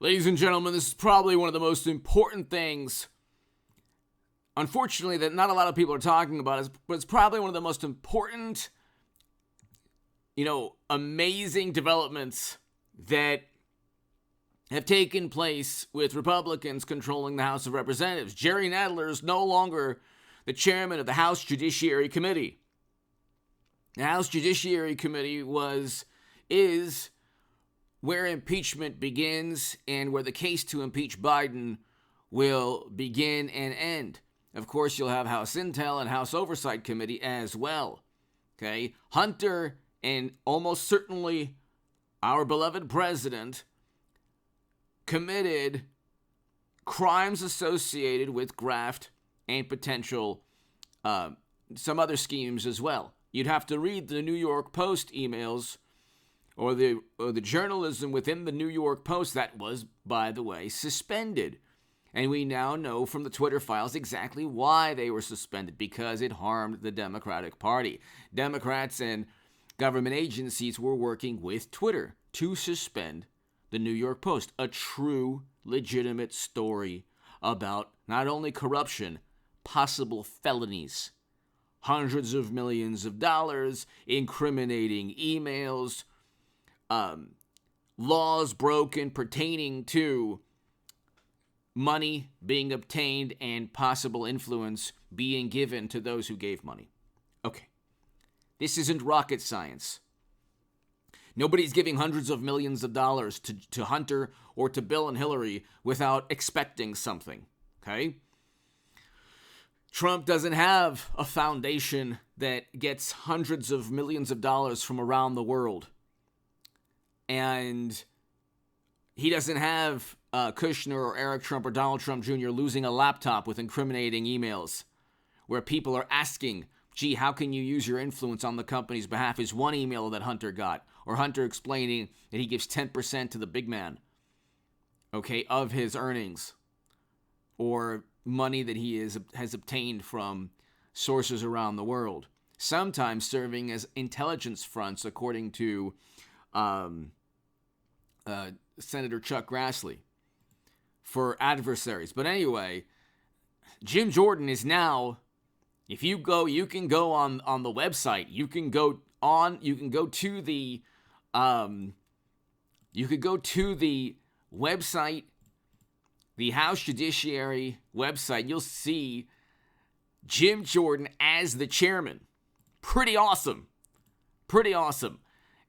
Ladies and gentlemen, this is probably one of the most important things, unfortunately, that not a lot of people are talking about, but it's probably one of the most important, amazing developments that have taken place with Republicans controlling the House of Representatives. Jerry Nadler is no longer the chairman of the House Judiciary Committee. The House Judiciary Committee is where impeachment begins and where the case to impeach Biden will begin and end. Of course, you'll have House Intel and House Oversight Committee as well. Okay? Hunter and almost certainly our beloved president committed crimes associated with graft and potential some other schemes as well. You'd have to read the New York Post emails or the journalism within the New York Post that was, by the way, suspended. And we now know from the Twitter files exactly why they were suspended, because it harmed the Democratic Party. Democrats and government agencies were working with Twitter to suspend the New York Post, a true, legitimate story about not only corruption, possible felonies, hundreds of millions of dollars, incriminating emails, laws broken pertaining to money being obtained and possible influence being given to those who gave money. Okay, this isn't rocket science. Nobody's giving hundreds of millions of dollars to Hunter or to Bill and Hillary without expecting something, okay? Trump doesn't have a foundation that gets hundreds of millions of dollars from around the world. And he doesn't have Kushner or Eric Trump or Donald Trump Jr. losing a laptop with incriminating emails where people are asking, gee, how can you use your influence on the company's behalf? Is one email that Hunter got, or Hunter explaining that he gives 10% to the big man, okay, of his earnings, or money that he has obtained from sources around the world, sometimes serving as intelligence fronts, according to Senator Chuck Grassley, for adversaries. But anyway, Jim Jordan is now, if you go, you can go on the website. You can go to the website, the House Judiciary website. You'll see Jim Jordan as the chairman. Pretty awesome.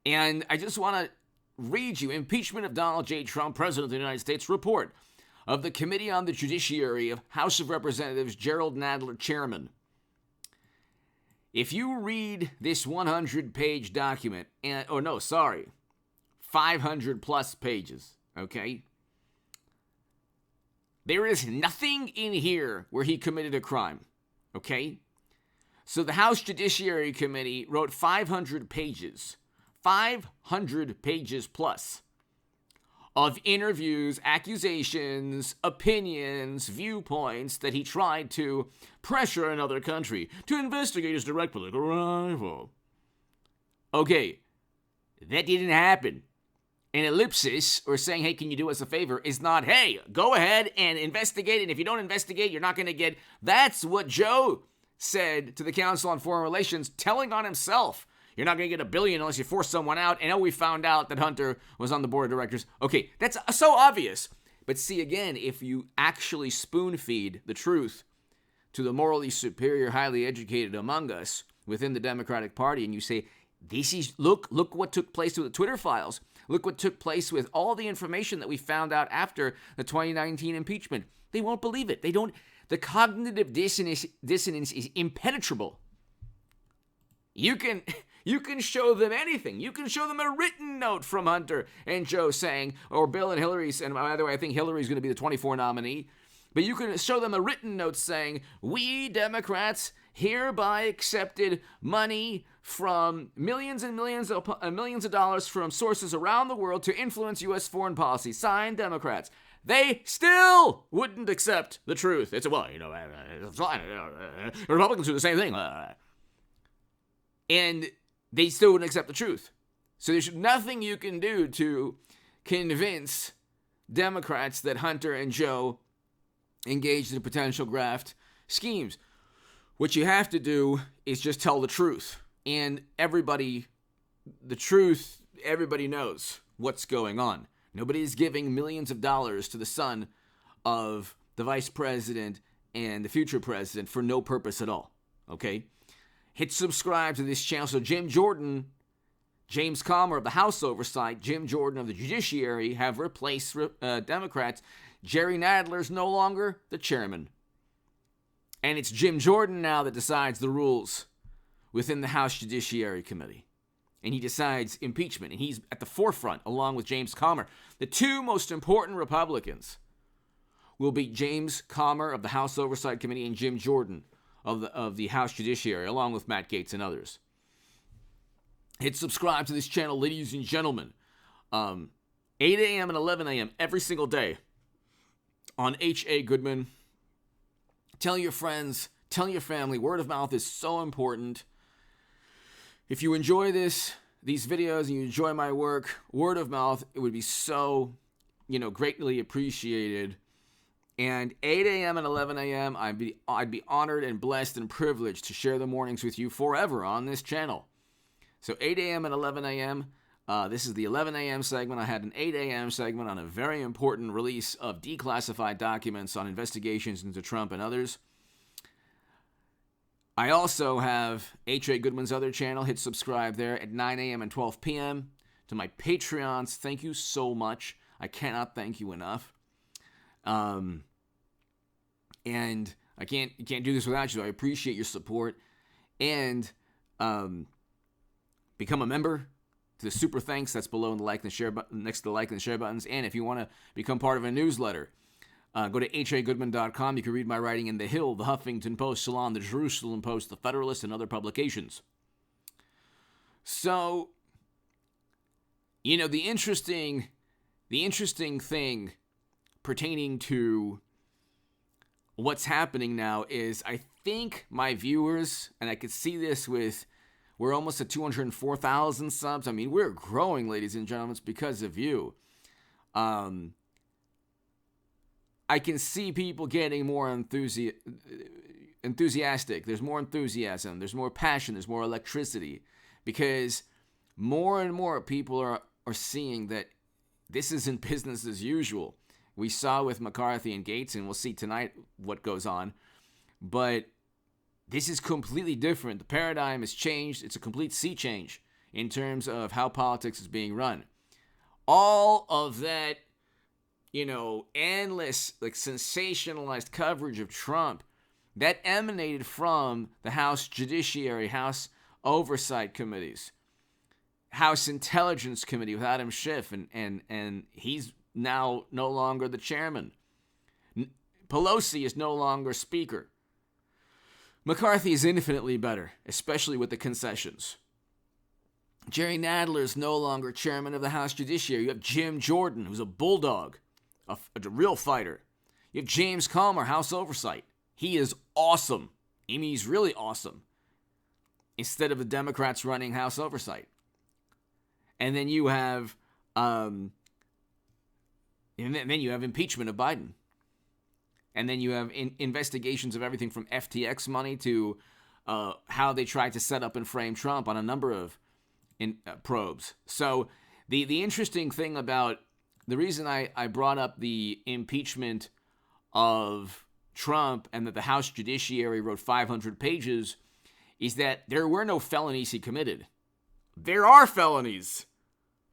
And I just want to read you Impeachment of Donald J. Trump, President of the United States, report of the Committee on the Judiciary of House of Representatives, Gerald Nadler, chairman. If you read this 100-page document, 500 plus pages, okay? There is nothing in here where he committed a crime, okay? So the House Judiciary Committee wrote 500 pages plus of interviews, accusations, opinions, viewpoints that he tried to pressure another country to investigate his direct political rival. Okay, that didn't happen. An ellipsis, or saying, hey, can you do us a favor, is not, hey, go ahead and investigate, and if you don't investigate, you're not going to get... That's what Joe said to the Council on Foreign Relations, telling on himself. You're not going to get $1 billion unless you force someone out. And we found out that Hunter was on the board of directors. Okay, that's so obvious. But see, again, if you actually spoon feed the truth to the morally superior, highly educated among us within the Democratic Party, and you say, look what took place with the Twitter files. Look what took place with all the information that we found out after the 2019 impeachment. They won't believe it. The cognitive dissonance is impenetrable. You can show them anything. You can show them a written note from Hunter and Joe saying, or Bill and Hillary, and by the way, I think Hillary's going to be the 24 nominee, but you can show them a written note saying, we Democrats hereby accepted money from millions and millions of dollars from sources around the world to influence U.S. foreign policy. Signed, Democrats. They still wouldn't accept the truth. It's Republicans do the same thing. And they still wouldn't accept the truth. So there's nothing you can do to convince Democrats that Hunter and Joe engaged in potential graft schemes. What you have to do is just tell the truth. And everybody knows what's going on. Nobody is giving millions of dollars to the son of the vice president and the future president for no purpose at all. Okay? Hit subscribe to this channel. So James Comer of the House Oversight, Jim Jordan of the Judiciary have replaced Democrats. Jerry Nadler's no longer the chairman. And it's Jim Jordan now that decides the rules within the House Judiciary Committee. And he decides impeachment. And he's at the forefront, along with James Comer. The two most important Republicans will be James Comer of the House Oversight Committee and Jim Jordan of the House Judiciary, along with Matt Gaetz and others. Hit subscribe to this channel, ladies and gentlemen. 8 a.m. and 11 a.m. every single day on H.A. Goodman. Tell your friends, tell your family. Word of mouth is so important. If you enjoy these videos and you enjoy my work, word of mouth, it would be so, greatly appreciated. And 8 a.m. and 11 a.m., I'd be honored and blessed and privileged to share the mornings with you forever on this channel. So 8 a.m. and 11 a.m., this is the 11 a.m. segment. I had an 8 a.m. segment on a very important release of declassified documents on investigations into Trump and others. I also have H.A. Goodman's other channel. Hit subscribe there at 9 a.m. and 12 p.m. To my Patreons, thank you so much. I cannot thank you enough. And I can't do this without you. I appreciate your support. And become a member to the super thanks that's below in the like and share button, next to the like and share buttons. And if you want to become part of a newsletter, go to hagoodman.com. You can read my writing in The Hill, The Huffington Post, Salon, The Jerusalem Post, The Federalist, and other publications. So, the interesting thing pertaining to what's happening now is I think my viewers, and I could see this we're almost at 204,000 subs. I mean, we're growing, ladies and gentlemen. It's because of you. I can see people getting more enthusiastic. There's more enthusiasm. There's more passion. There's more electricity. Because more and more people are seeing that this isn't business as usual. We saw with McCarthy and Gaetz, and we'll see tonight what goes on. But this is completely different. The paradigm has changed. It's a complete sea change in terms of how politics is being run. All of that, endless, sensationalized coverage of Trump, that emanated from the House Judiciary, House Oversight Committees, House Intelligence Committee with Adam Schiff, and he's now no longer the chairman. Pelosi is no longer speaker. McCarthy is infinitely better, especially with the concessions. Jerry Nadler is no longer chairman of the House Judiciary. You have Jim Jordan, who's a bulldog, a real fighter. You have James Comer, House Oversight. He is awesome. I mean, he's really awesome. Instead of the Democrats running House Oversight. And then you have impeachment of Biden. And then you have investigations of everything from FTX money to how they tried to set up and frame Trump on a number of probes. So the interesting thing about the reason I brought up the impeachment of Trump and that the House Judiciary wrote 500 pages is that there were no felonies he committed. There are felonies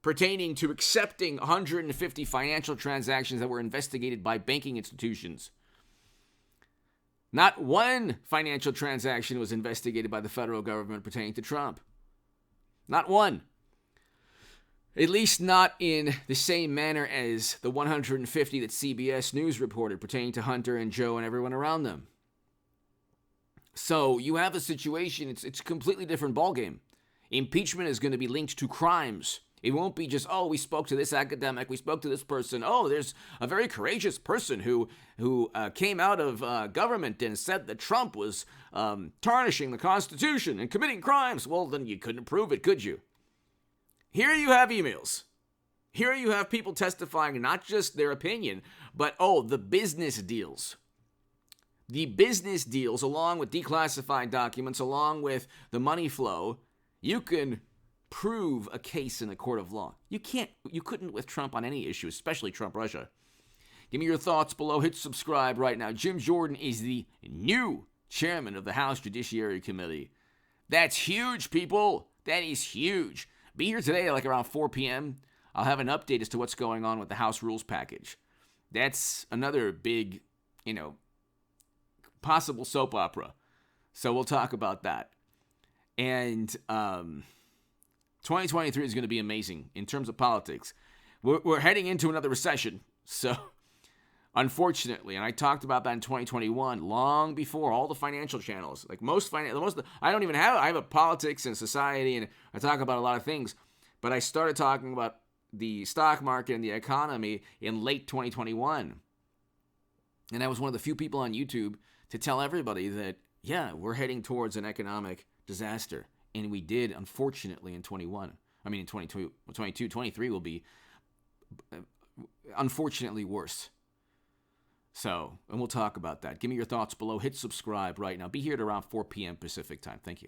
pertaining to accepting 150 financial transactions that were investigated by banking institutions. Not one financial transaction was investigated by the federal government pertaining to Trump. Not one. At least not in the same manner as the 150 that CBS News reported pertaining to Hunter and Joe and everyone around them. So you have a situation, it's a completely different ballgame. Impeachment is going to be linked to crimes. It won't be just, we spoke to this academic, we spoke to this person. There's a very courageous person who came out of government and said that Trump was tarnishing the Constitution and committing crimes. Well, then you couldn't prove it, could you? Here you have emails. Here you have people testifying not just their opinion, but, the business deals. The business deals, along with declassified documents, along with the money flow, you can prove a case in a court of law. You couldn't with Trump on any issue, especially Trump-Russia. Give me your thoughts below. Hit subscribe right now. Jim Jordan is the new chairman of the House Judiciary Committee. That's huge, people. That is huge. Be here today like around 4 p.m. I'll have an update as to what's going on with the House Rules package. That's another big, possible soap opera. So we'll talk about that. And 2023 is going to be amazing in terms of politics. We're heading into another recession. So unfortunately, and I talked about that in 2021, long before all the financial channels, like I have a politics and society, and I talk about a lot of things, but I started talking about the stock market and the economy in late 2021. And I was one of the few people on YouTube to tell everybody that, we're heading towards an economic disaster. And we did, unfortunately, in 22, 23 will be, unfortunately, worse. So, and we'll talk about that. Give me your thoughts below. Hit subscribe right now. Be here at around 4 p.m. Pacific time. Thank you.